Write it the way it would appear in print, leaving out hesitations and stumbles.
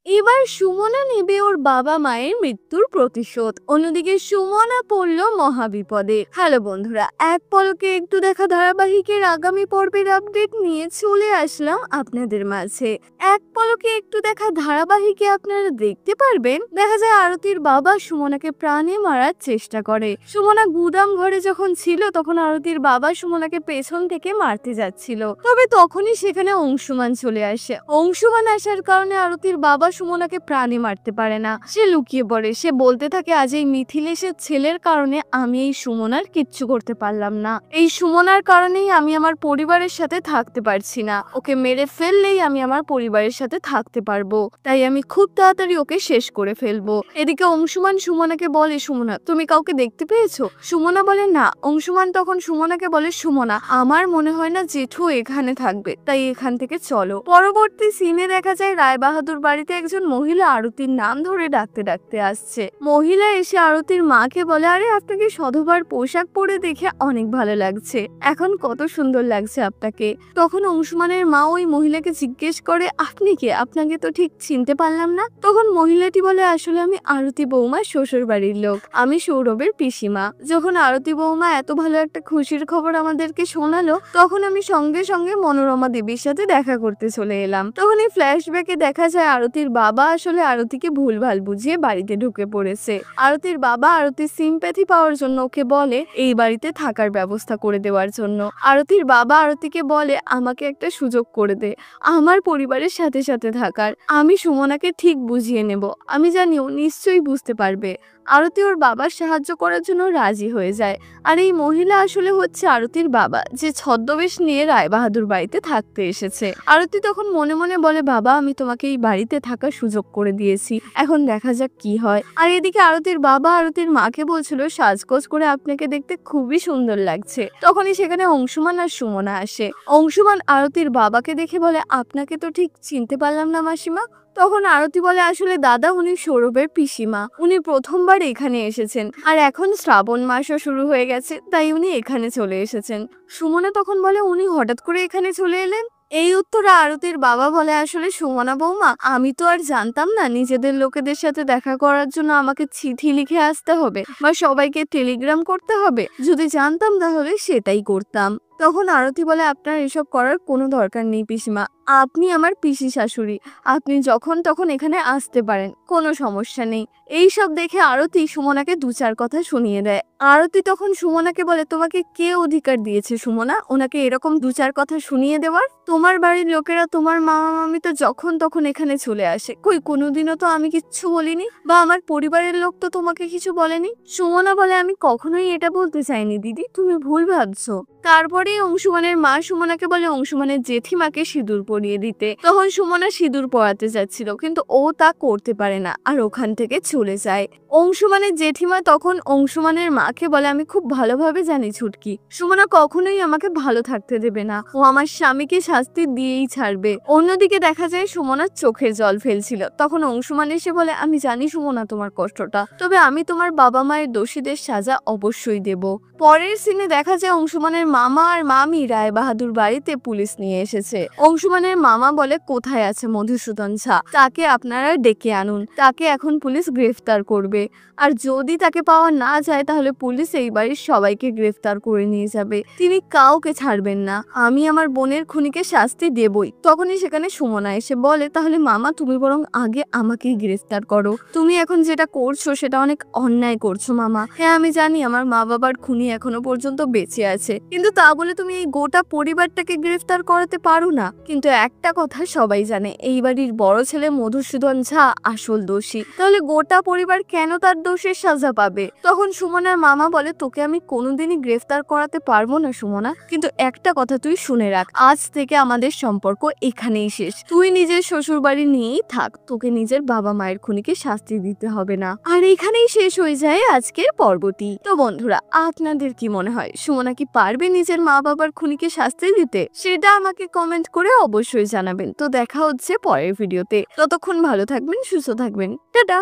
এবার সুমনা নেবে ওর বাবা মায়ের মৃত্যুর প্রতিশোধ। অন্যদিকে সুমনা পড়ল মহাবিপদে। হ্যালো বন্ধুরা, এক পলকে একটু দেখা ধারাবাহিকের আগামী পর্বের আপডেট নিয়ে চলে আসলাম আপনাদের মাঝে। এক পলকে একটু দেখা ধারাবাহিকে আপনারা দেখতে পারবেন, দেখা যায় আরতির বাবা সুমনাকে প্রাণে মারার চেষ্টা করে। সুমনা গুদাম ঘরে যখন ছিল তখন আরতির বাবা সুমনাকে পেছন থেকে মারতে যাচ্ছিল, তবে তখনই সেখানে অংশুমান চলে আসে। অংশুমান আসার কারণে আরতির বাবা সুমনাকে প্রাণে মারতে পারে না, সে লুকিয়ে পড়ে। সে বলতে থাকে, আজ এই মিথিলেশের ছেলের কারণে আমি এই সুমনার কিচ্ছু করতে পারলাম না, এই সুমনার কারণেই আমি আমার পরিবারের সাথে থাকতে পারছি না, ওকে মেরে ফেললেই আমি আমার পরিবারের সাথে থাকতে পারবো, তাই আমি খুব তাড়াতাড়ি ওকে শেষ করে ফেলবো। এদিকে অংশুমান সুমনাকে বলে, সুমনা তুমি কাউকে দেখতে পেয়েছো? সুমনা বলে না। অংশুমান তখন সুমনাকে বলে, সুমনা আমার মনে হয় না জেঠু এখানে থাকবে, তাই এখান থেকে চলো। পরবর্তী সিনে দেখা যায় রায়বাহাদুর বাড়িতে একজন মহিলা আরতির নাম ধরে ডাকতে ডাকতে আসছে। মহিলা এসে আরতির মাকে বলে, আরে আপনাকে সধবার পোশাক পরে দেখে অনেক ভালো লাগছে, এখন কত সুন্দর লাগছে আপনাকে। তখন অংশুমানের মা ওই মহিলাকে জিজ্ঞেস করে, আপনি কে? আপনাকে তো ঠিক চিনতে পারলাম না। তখন মহিলাটি বলে, আসলে আমি আরতি বৌমার শ্বশুর বাড়ির লোক, আমি সৌরভের পিসিমা। যখন আরতি বৌমা এত ভালো একটা খুশির খবর আমাদেরকে শোনালো, তখন আমি সঙ্গে সঙ্গে মনোরমা দেবীর সাথে দেখা করতে চলে এলাম। তখন এই ফ্ল্যাশব্যাকে দেখা যায় আরতির বাবা আসলে আরতিকে ভুলভাল বুঝিয়ে বাড়িতে ঢুকে পড়েছে। আরতির বাবা আরতির সিম্প্যাথি পাওয়ার জন্য ওকে বলে এই বাড়িতে থাকার ব্যবস্থা করে দেওয়ার জন্য। আরতির বাবা আরতিকে বলে, আমাকে একটা সুযোগ করে দে আমার পরিবারের সাথে সাথে থাকার, আমি সুমনাকে ঠিক বুঝিয়ে নেব, আমি জানি ও নিশ্চয়ই বুঝতে পারবে। আরতি ওর বাবার সাহায্য করার জন্য রাজি হয়ে যায়। আর এই মহিলা আসলে হচ্ছে আরতির বাবা, যে ছদ্মবেশ নিয়ে রায়বাহাদুর বাড়িতে থাকতে এসেছে। আরতি তখন মনে মনে বলে, বাবা আমি তোমাকে এই বাড়িতে থাকার সুযোগ করে দিয়েছি, এখন দেখা যাক কি হয়। আর এদিকে আরতির বাবা আরতির মাকে বলছিল, সাজগোজ করে আপনাকে দেখতে খুবই সুন্দর লাগছে। তখনই সেখানে অংশুমান আর সুমনা আসে। অংশুমান আরতির বাবাকে দেখে বলে, আপনাকে তো ঠিক চিনতে পারলাম না মাসিমা। তখন আরতি বলে, আসলে দাদা উনি সৌরভের পিসিমা, উনি প্রথমবার এখানে এসেছেন, আর এখন শ্রাবণ মাসও শুরু হয়ে গেছে, তাই উনি এখানে চলে এসেছেন। সুমনা তখন বলে, উনি হঠাৎ করে এখানে চলে এলেন? এই উত্তরে আরতির বাবা বলে, আসলে সুমনা বৌমা আমি তো আর জানতাম না নিজেদের লোকেদের সাথে দেখা করার জন্য আমাকে চিঠি লিখে আসতে হবে বা সবাইকে টেলিগ্রাম করতে হবে, যদি জানতাম তাহলে সেটাই করতাম। তখন আরতি বলে, আপনার এসব করার কোনো দরকার নেই পিসিমা, আপনি আমার পিসি শাশুড়ি, আপনি যখন তখন এখানে আসতে পারেন, কোনো সমস্যা নেই। এই সব দেখে আরতি সুমনাকে দু চার কথা শুনিয়ে দেয়। আরতি তখন সুমনাকে বলে, তোমাকে কে অধিকার দিয়েছে সুমনা ওনাকে এরকম দু চার কথা শুনিয়ে দেওয়ার? তোমার বাড়ির লোকেরা, তোমার মামা মামি তো যখন তখন এখানে চলে আসে, কই কোনোদিনও তো আমি কিচ্ছু বলিনি, বা আমার পরিবারের লোক তো তোমাকে কিছু বলেনি। সুমনা বলে, আমি কখনোই এটা বলতে চাইনি দিদি, তুমি ভুল ভাবছো। তারপরে অংশুমানের মা সুমনাকে বলে অংশুমানের জেঠিমাকে সিঁদুর পরিয়ে দিতে। তখন সুমনা সিঁদুর পরাতে যাচ্ছিল, কিন্তু ও তা করতে পারে না আর ওখান থেকে চলে যায়। অংশুমানের জেঠিমা তখন অংশুমানের মাকে বলে, আমি খুব ভালোভাবে জানি ছুটকি, সুমনা কখনোই আমাকে ভালো থাকতে দেবে না, ও আমার স্বামীকে শাস্তি দিয়েই ছাড়বে। অন্যদিকে দেখা যায় সুমনার চোখের জল ফেলছিল। তখন অংশুমান এসে বলে, আমি জানি সুমনা তোমার কষ্টটা, তবে আমি তোমার বাবা মায়ের দোষীদের সাজা অবশ্যই দেব। পরের সিনে দেখা যায় অংশুমানের মামা আর মামি রায়বাহাদুর বাড়িতে পুলিশ নিয়ে এসেছে। অংশুমানের মামা বলে, কোথায় আছে মধুসূদন ঝা, তাকে আপনারা ডেকে আনুন, তাকে এখন পুলিশ গ্রেফতার করবে, আর যদি তাকে পাওয়া না যায় তাহলে পুলিশ এই বাড়ির সবাইকে গ্রেফতার করে নিয়ে যাবে, তিনি কাউকে ছাড়বেন না, আমি আমার বোনের খুনিকে শাস্তি দেবই। তখনই সেখানে সুমনা এসে বলে, তাহলে মামা তুমি বরং আগে আমাকেই গ্রেফতার করো, তুমি এখন যেটা করছো সেটা অনেক অন্যায় করছো মামা। হ্যাঁ আমি জানি আমার মা বাবার খুনি এখনো পর্যন্ত বেঁচে আছে, কিন্তু তা বলে তুমি এই গোটা পরিবারটাকে গ্রেফতার করাতে পারো না। কিন্তু একটা কথা সবাই জানে, এই বাড়ির বড় ছেলে মধুসূদন ঝা আসল দোষী, তাহলে গোটা পরিবার কেন তার দোষের সাজা পাবে? তখন সুমনার মামা বলে, তোকে আমি কোনোদিনই গ্রেফতার করাতে পারবো না সুমনা, কিন্তু একটা কথা তুই শুনে রাখ, আজ থেকে আমাদের সম্পর্ক এখানেই শেষ, তুই নিজের শ্বশুর বাড়ি নিয়েই থাক, তোকে নিজের বাবা মায়ের খুনিকে শাস্তি দিতে হবে না। আর এখানেই শেষ হয়ে যায় আজকের পর্বটি। তো বন্ধুরা আপনাদের কি মনে হয়, সুমনা কি পারবে নিজের মা বাবার খুনিকে শাস্তি দিতে? সেটা আমাকে কমেন্ট করে অবশ্যই জানাবেন। তো দেখা হচ্ছে পরের ভিডিওতে, ততক্ষণ ভালো থাকবেন, সুস্থ থাকবেন, টাটা।